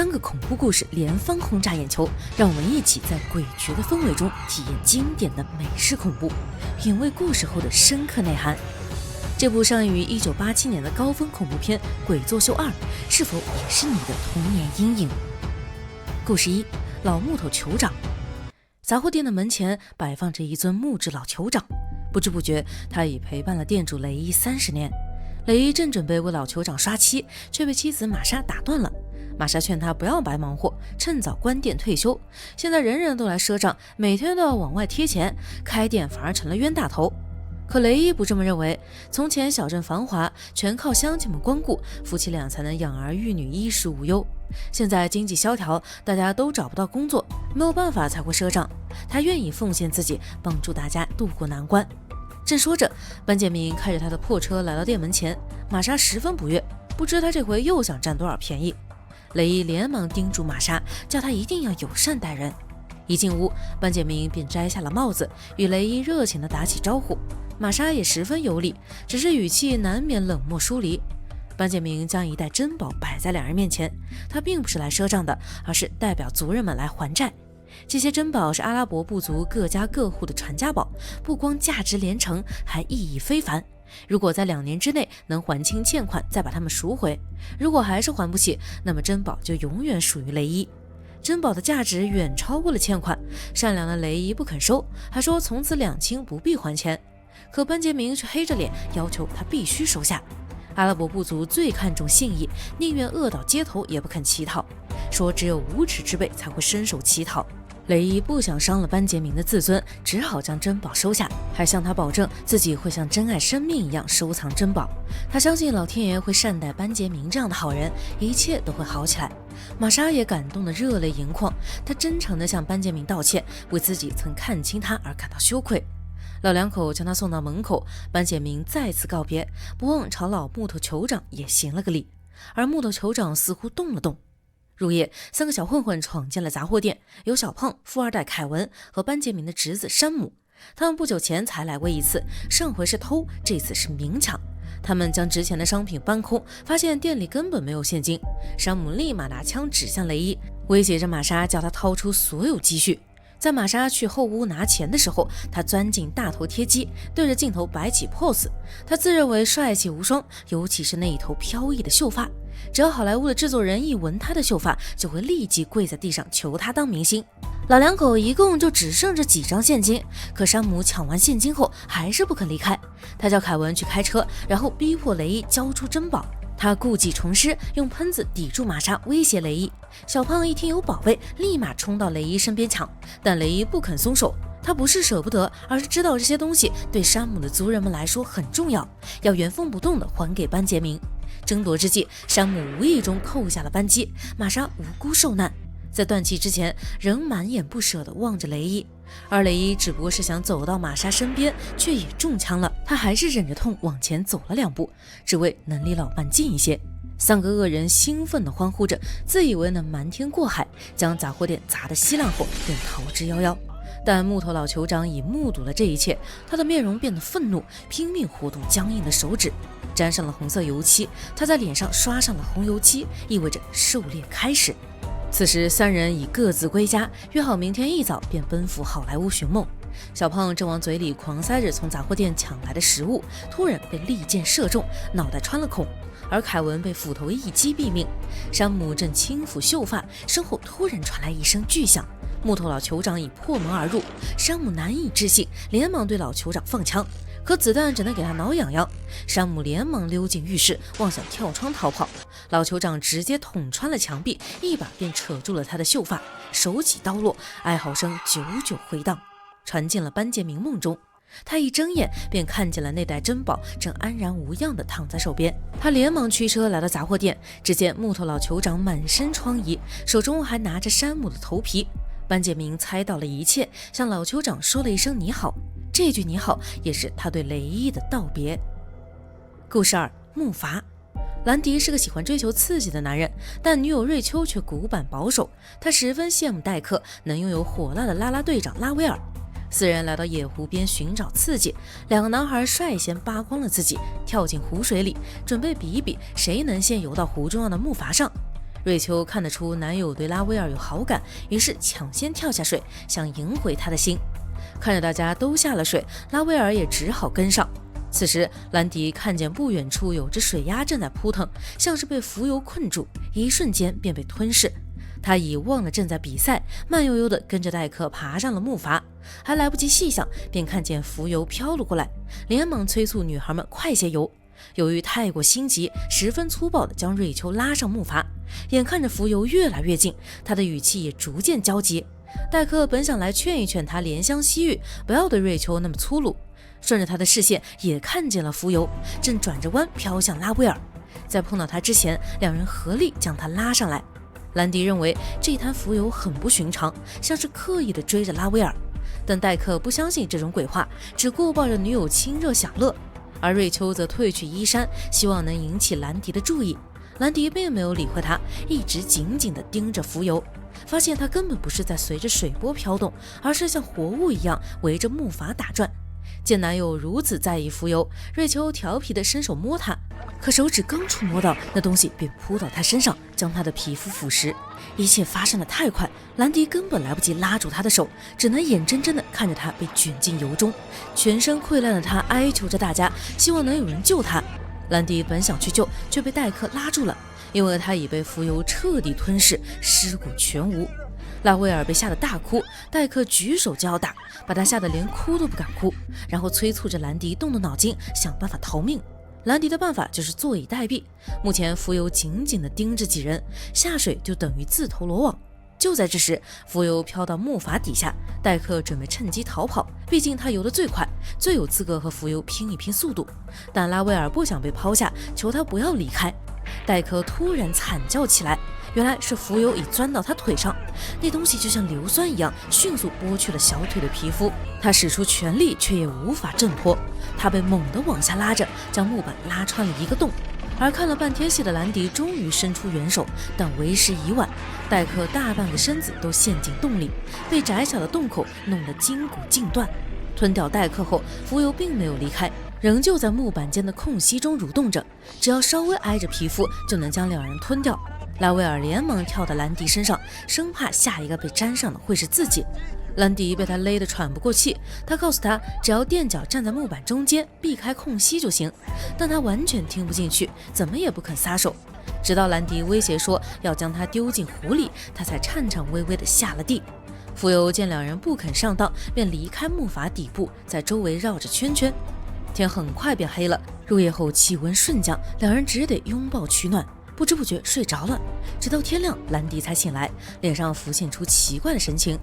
3个恐怖故事连番轰炸眼球，让我们一起在诡谲的氛围中体验经典的美式恐怖，品味故事后的深刻内涵。这部上映于1987年的高分恐怖片《鬼作秀2》，是否也是你的童年阴影？故事1：老木头酋长。杂货店的门前摆放着一尊木质老酋长，不知不觉他已陪伴了店主雷伊30年。雷伊正准备为老酋长刷漆，却被妻子玛莎打断了。玛莎劝他不要白忙活，趁早关店退休。现在人人都来赊账，每天都要往外贴钱，开店反而成了冤大头。可雷伊不这么认为，从前小镇繁华，全靠乡亲们光顾，夫妻俩才能养儿育女，衣食无忧。现在经济萧条，大家都找不到工作，没有办法才会赊账。他愿意奉献自己，帮助大家渡过难关。正说着，班杰明开着他的破车来到店门前，玛莎十分不悦，不知他这回又想占多少便宜。雷伊连忙叮嘱玛莎，叫他一定要友善待人。一进屋，班杰明便摘下了帽子，与雷伊热情地打起招呼。玛莎也十分有礼，只是语气难免冷漠疏离。班杰明将一袋珍宝摆在两人面前，他并不是来赊账的，而是代表族人们来还债。这些珍宝是阿拉伯部族各家各户的传家宝，不光价值连城，还意义非凡。如果在2年之内能还清欠款，再把它们赎回；如果还是还不起，那么珍宝就永远属于雷伊。珍宝的价值远超过了欠款，善良的雷伊不肯收，还说从此两清不必还钱。可班杰明却黑着脸要求他必须收下。阿拉伯部族最看重信义，宁愿饿倒街头也不肯乞讨，说只有无耻之辈才会伸手乞讨。雷伊不想伤了班杰明的自尊，只好将珍宝收下，还向他保证自己会像珍爱生命一样收藏珍宝。他相信老天爷会善待班杰明这样的好人，一切都会好起来。玛莎也感动得热泪盈眶，她真诚地向班杰明道歉，为自己曾看轻他而感到羞愧。老两口将他送到门口，班杰明再次告别，不忘朝老木头酋长也行了个礼。而木头酋长似乎动了动。入夜，3个小混混闯进了杂货店，有小胖、富二代凯文和班杰明的侄子山姆。他们不久前才来过一次，上回是偷，这次是明抢。他们将值钱的商品搬空，发现店里根本没有现金。山姆立马拿枪指向雷伊，威胁着玛莎，叫他掏出所有积蓄。在玛莎去后屋拿钱的时候，他钻进大头贴机，对着镜头摆起 pose。他自认为帅气无双，尤其是那一头飘逸的秀发，只要好莱坞的制作人一闻他的秀发，就会立即跪在地上求他当明星。老两口一共就只剩着几张现金，可山姆抢完现金后还是不肯离开。他叫凯文去开车，然后逼迫雷伊交出珍宝。他故技重施，用喷子抵住玛莎，威胁雷伊。小胖一听有宝贝，立马冲到雷伊身边抢，但雷伊不肯松手。他不是舍不得，而是知道这些东西对山姆的族人们来说很重要，要原封不动地还给班杰明。争夺之际，山姆无意中扣下了扳机，玛莎无辜受难。在断气之前，仍满眼不舍地望着雷伊，而雷伊只不过是想走到玛莎身边，却也中枪了。他还是忍着痛往前走了2步，只为能离老伴近一些。3个恶人兴奋地欢呼着，自以为能瞒天过海，将杂货店砸得稀烂后便逃之夭夭。但木头老酋长已目睹了这一切，他的面容变得愤怒，拼命活动僵硬的手指，沾上了红色油漆。他在脸上刷上了红油漆，意味着狩猎开始。此时3人已各自归家，约好明天一早便奔赴好莱坞寻梦。小胖正往嘴里狂塞着从杂货店抢来的食物，突然被利箭射中，脑袋穿了孔，而凯文被斧头一击毙命。山姆正轻抚秀发，身后突然传来一声巨响，木头老酋长已破门而入。山姆难以置信，连忙对老酋长放枪，可子弹只能给他挠痒痒。山姆连忙溜进浴室，妄想跳窗逃跑，老酋长直接捅穿了墙壁，一把便扯住了他的秀发，手起刀落，哀嚎声久久回荡，传进了班杰明梦中。他一睁眼便看见了那袋珍宝正安然无恙地躺在手边。他连忙驱车来到杂货店，只见木头老酋长满身疮痍，手中还拿着山姆的头皮。班杰明猜到了一切，向老酋长说了一声你好，这句你好也是他对雷伊的道别。故事2：木筏。兰迪是个喜欢追求刺激的男人，但女友瑞秋却古板保守。他十分羡慕戴克能拥有火辣的啦啦队长拉威尔。4人来到野湖边寻找刺激，2个男孩率先扒光了自己，跳进湖水里，准备比一比谁能先游到湖中央的木筏上。瑞秋看得出男友对拉威尔有好感，于是抢先跳下水，想赢回他的心。看着大家都下了水，拉威尔也只好跟上。此时兰迪看见不远处有只水鸭正在扑腾，像是被浮游困住，一瞬间便被吞噬。他已忘了正在比赛，慢悠悠地跟着戴克爬上了木筏，还来不及细想，便看见浮游飘了过来，连忙催促女孩们快些游。由于太过心急，十分粗暴地将瑞秋拉上木筏，眼看着浮游越来越近，他的语气也逐渐焦急。戴克本想来劝一劝他怜香惜玉，不要对瑞秋那么粗鲁，顺着他的视线也看见了浮游正转着弯飘向拉威尔，在碰到他之前，两人合力将他拉上来。兰迪认为这滩浮游很不寻常，像是刻意的追着拉威尔，但戴克不相信这种鬼话，只顾抱着女友亲热享乐，而瑞秋则褪去衣衫，希望能引起兰迪的注意。兰迪并没有理会他，一直紧紧地盯着浮游，发现他根本不是在随着水波飘动，而是像活物一样围着木筏打转。见男友如此在意浮游，瑞秋调皮地伸手摸他，可手指刚触摸到那东西，便扑到他身上，将他的皮肤腐蚀。一切发生的太快，兰迪根本来不及拉住他的手，只能眼睁睁地看着他被卷进油中。全身溃烂的他哀求着大家，希望能有人救他。兰迪本想去救，却被戴克拉住了，因为他已被浮游彻底吞噬，尸骨全无。拉威尔被吓得大哭，戴克举手就要打，把他吓得连哭都不敢哭，然后催促着兰迪动动脑筋，想办法逃命。兰迪的办法就是坐以待毙，目前浮游紧紧地盯着几人，下水就等于自投罗网。就在这时，浮游飘到木筏底下，戴克准备趁机逃跑，毕竟他游得最快，最有资格和浮游拼一拼速度。但拉威尔不想被抛下，求他不要离开。戴克突然惨叫起来，原来是浮游已钻到他腿上，那东西就像硫酸一样，迅速剥去了小腿的皮肤。他使出全力，却也无法挣脱，他被猛地往下拉着，将木板拉穿了一个洞。而看了半天戏的兰迪终于伸出援手，但为时已晚，戴克大半个身子都陷进洞里，被窄小的洞口弄得筋骨尽断。吞掉戴克后，浮游并没有离开，仍旧在木板间的空隙中蠕动着，只要稍微挨着皮肤，就能将两人吞掉。拉威尔连忙跳到兰迪身上，生怕下一个被沾上的会是自己。兰迪被他勒得喘不过气，他告诉他只要垫脚站在木板中间，避开空隙就行，但他完全听不进去，怎么也不肯撒手。直到兰迪威胁说要将他丢进湖里，他才颤颤巍巍地下了地。浮游见两人不肯上当，便离开木筏底部，在周围绕着圈圈。天很快变黑了，入夜后气温瞬降，两人只得拥抱取暖，不知不觉睡着了。直到天亮，兰迪才醒来，脸上浮现出奇怪的神情。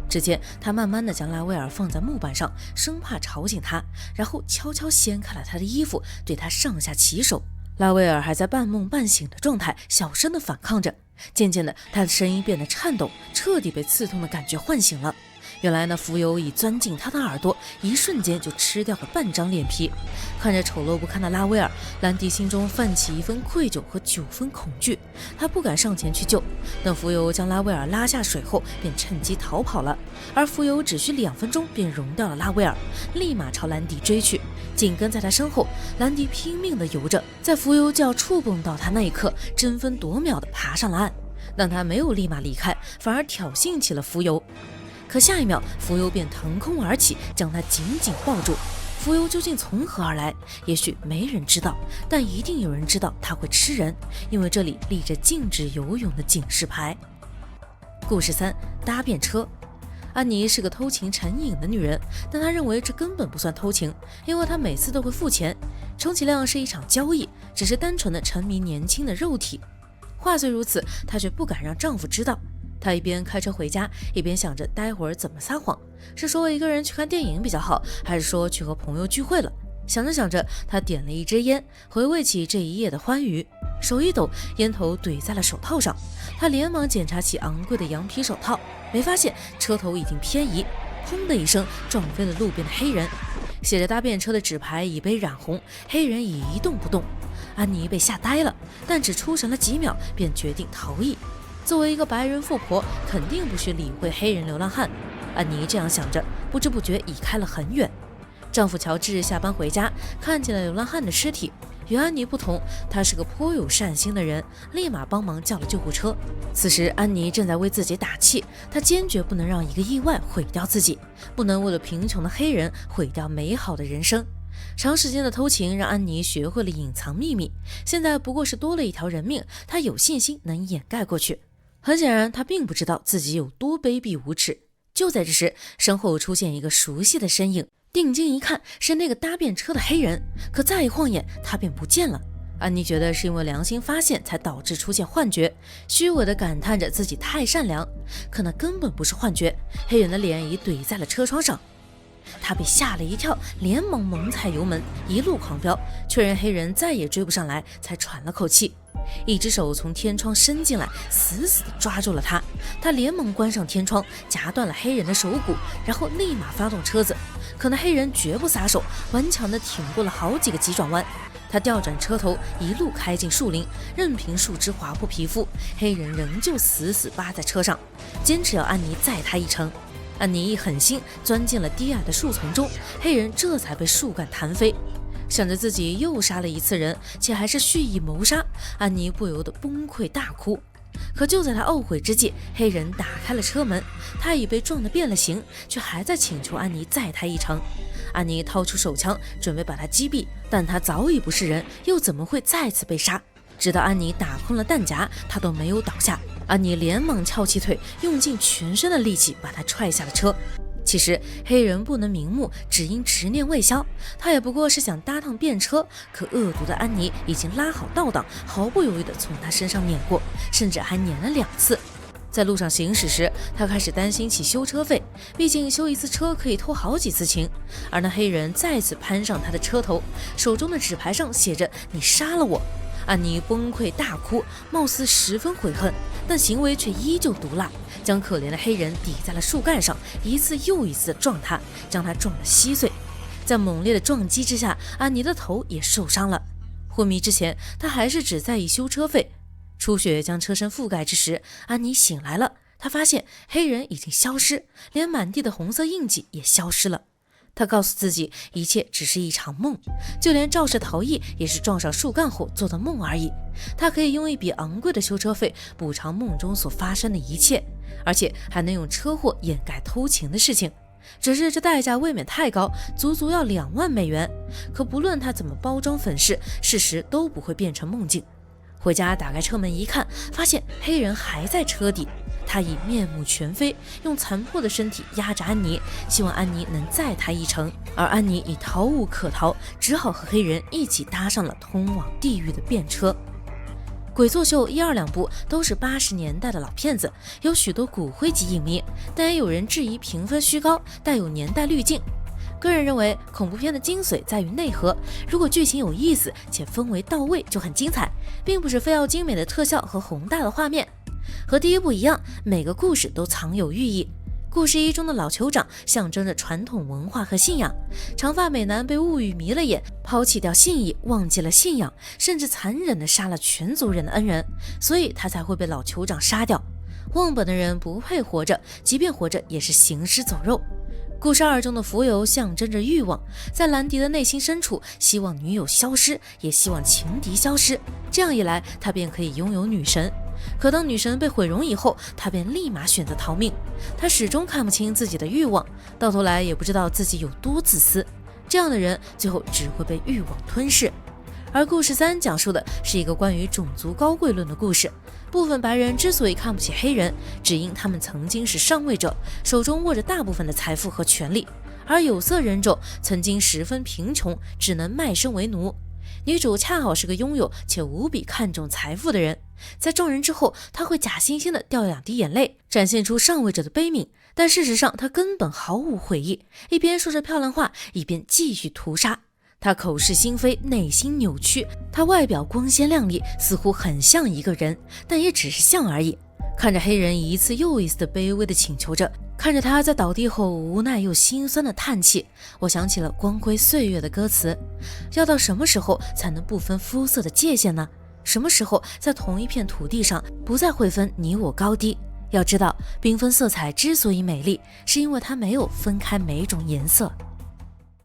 只见他慢慢地将拉威尔放在木板上，生怕吵醒他，然后悄悄掀开了他的衣服，对他上下其手。拉威尔还在半梦半醒的状态，小声地反抗着。渐渐的，他的声音变得颤抖，彻底被刺痛的感觉唤醒了。原来那浮游已钻进他的耳朵，一瞬间就吃掉了半张脸皮。看着丑陋不堪的拉威尔，兰迪心中泛起一分愧疚和9分恐惧，他不敢上前去救。等浮游将拉威尔拉下水后，便趁机逃跑了。而浮游只需2分钟便融掉了拉威尔，立马朝兰迪追去。紧跟在他身后，兰迪拼命地游着，在浮游就要触碰到他那一刻，争分夺秒地爬上了岸。但他没有立马离开，反而挑衅起了浮游。可下一秒，浮游便腾空而起，将他紧紧抱住。浮游究竟从何而来？也许没人知道，但一定有人知道他会吃人，因为这里立着禁止游泳的警示牌。故事3：搭便车。安妮是个偷情成瘾的女人，但她认为这根本不算偷情，因为她每次都会付钱，充其量是一场交易，只是单纯的沉迷年轻的肉体。话虽如此，她却不敢让丈夫知道。她一边开车回家，一边想着待会儿怎么撒谎，是说一个人去看电影比较好，还是说去和朋友聚会了。想着想着，她点了一支烟，回味起这一夜的欢愉，手一抖，烟头怼在了手套上。她连忙检查起昂贵的羊皮手套，没发现车头已经偏移，砰的一声撞飞了路边的黑人。写着搭便车的纸牌已被染红，黑人已一动不动。安妮被吓呆了，但只出神了几秒，便决定逃逸。作为一个白人富婆，肯定不需理会黑人流浪汉。安妮这样想着，不知不觉已开了很远。丈夫乔治下班回家，看见了流浪汉的尸体，与安妮不同，他是个颇有善心的人，立马帮忙叫了救护车。此时安妮正在为自己打气，她坚决不能让一个意外毁掉自己，不能为了贫穷的黑人毁掉美好的人生。长时间的偷情让安妮学会了隐藏秘密，现在不过是多了一条人命，她有信心能掩盖过去。很显然，她并不知道自己有多卑鄙无耻。就在这时，身后出现一个熟悉的身影，定睛一看，是那个搭便车的黑人，可再一晃眼，他便不见了。安妮觉得是因为良心发现才导致出现幻觉，虚伪地感叹着自己太善良，可那根本不是幻觉，黑人的脸已怼在了车窗上。他被吓了一跳，连忙猛踩油门，一路狂飙，确认黑人再也追不上来，才喘了口气。一只手从天窗伸进来，死死地抓住了他。他连忙关上天窗，夹断了黑人的手骨，然后立马发动车子。可那黑人绝不撒手，顽强地挺过了好几个急转弯。他调转车头，一路开进树林，任凭树枝划破皮肤，黑人仍旧死死扒在车上，坚持要安妮载他一程。安妮一狠心钻进了低矮的树丛中，黑人这才被树干弹飞。想着自己又杀了一次人，且还是蓄意谋杀，安妮不由得崩溃大哭。可就在她懊悔之际，黑人打开了车门，他已被撞得变了形，却还在请求安妮载他一程。安妮掏出手枪，准备把他击毙，但他早已不是人，又怎么会再次被杀？直到安妮打空了弹夹，他都没有倒下。安妮连忙翘起腿，用尽全身的力气把他踹下了车。其实黑人不能瞑目，只因执念未消，他也不过是想搭趟便车，可恶毒的安妮已经拉好倒档，毫不犹豫地从他身上碾过，甚至还碾了2次。在路上行驶时，他开始担心起修车费，毕竟修一次车可以偷好几次情。而那黑人再次攀上他的车头，手中的纸牌上写着“你杀了我”。安妮崩溃大哭，貌似十分悔恨，但行为却依旧毒辣，将可怜的黑人抵在了树干上，一次又一次地撞他，将他撞得稀碎。在猛烈的撞击之下，安妮的头也受伤了。昏迷之前，她还是只在意修车费。出血将车身覆盖之时，安妮醒来了，她发现黑人已经消失，连满地的红色印记也消失了。他告诉自己，一切只是一场梦，就连肇事逃逸也是撞上树干后做的梦而已。他可以用一笔昂贵的修车费补偿梦中所发生的一切，而且还能用车祸掩盖偷情的事情。只是这代价未免太高，足足要2万美元。可不论他怎么包装粉饰，事实都不会变成梦境。回家打开车门一看，发现黑人还在车底。他已面目全非，用残破的身体压着安妮，希望安妮能载他一程。而安妮已逃无可逃，只好和黑人一起搭上了通往地狱的便车。鬼作秀1、2、2部都是80年代的老片子，有许多骨灰级影迷，但也有人质疑评分虚高，带有年代滤镜。个人认为，恐怖片的精髓在于内核，如果剧情有意思且氛围到位就很精彩，并不是非要精美的特效和宏大的画面。和第1部一样，每个故事都藏有寓意。故事1中的老酋长象征着传统文化和信仰，长发美男被物欲迷了眼，抛弃掉信义，忘记了信仰，甚至残忍地杀了全族人的恩人，所以他才会被老酋长杀掉。忘本的人不配活着，即便活着也是行尸走肉。故事2中的浮游象征着欲望，在兰迪的内心深处，希望女友消失，也希望情敌消失，这样一来，他便可以拥有女神。可当女神被毁容以后，他便立马选择逃命。他始终看不清自己的欲望，到头来也不知道自己有多自私。这样的人最后只会被欲望吞噬。而故事3讲述的是一个关于种族高贵论的故事。部分白人之所以看不起黑人，只因他们曾经是上位者，手中握着大部分的财富和权力，而有色人种曾经十分贫穷，只能卖身为奴。女主恰好是个拥有且无比看重财富的人，在撞人之后，她会假惺惺地掉2滴眼泪，展现出上位者的悲悯，但事实上她根本毫无悔意，一边说着漂亮话，一边继续屠杀。她口是心非，内心扭曲，她外表光鲜亮丽，似乎很像一个人，但也只是像而已。看着黑人一次又一次的卑微的请求着，看着他在倒地后无奈又心酸的叹气，我想起了《光辉岁月》的歌词，要到什么时候才能不分肤色的界限呢？什么时候在同一片土地上不再会分你我高低？要知道，缤纷色彩之所以美丽，是因为它没有分开每种颜色。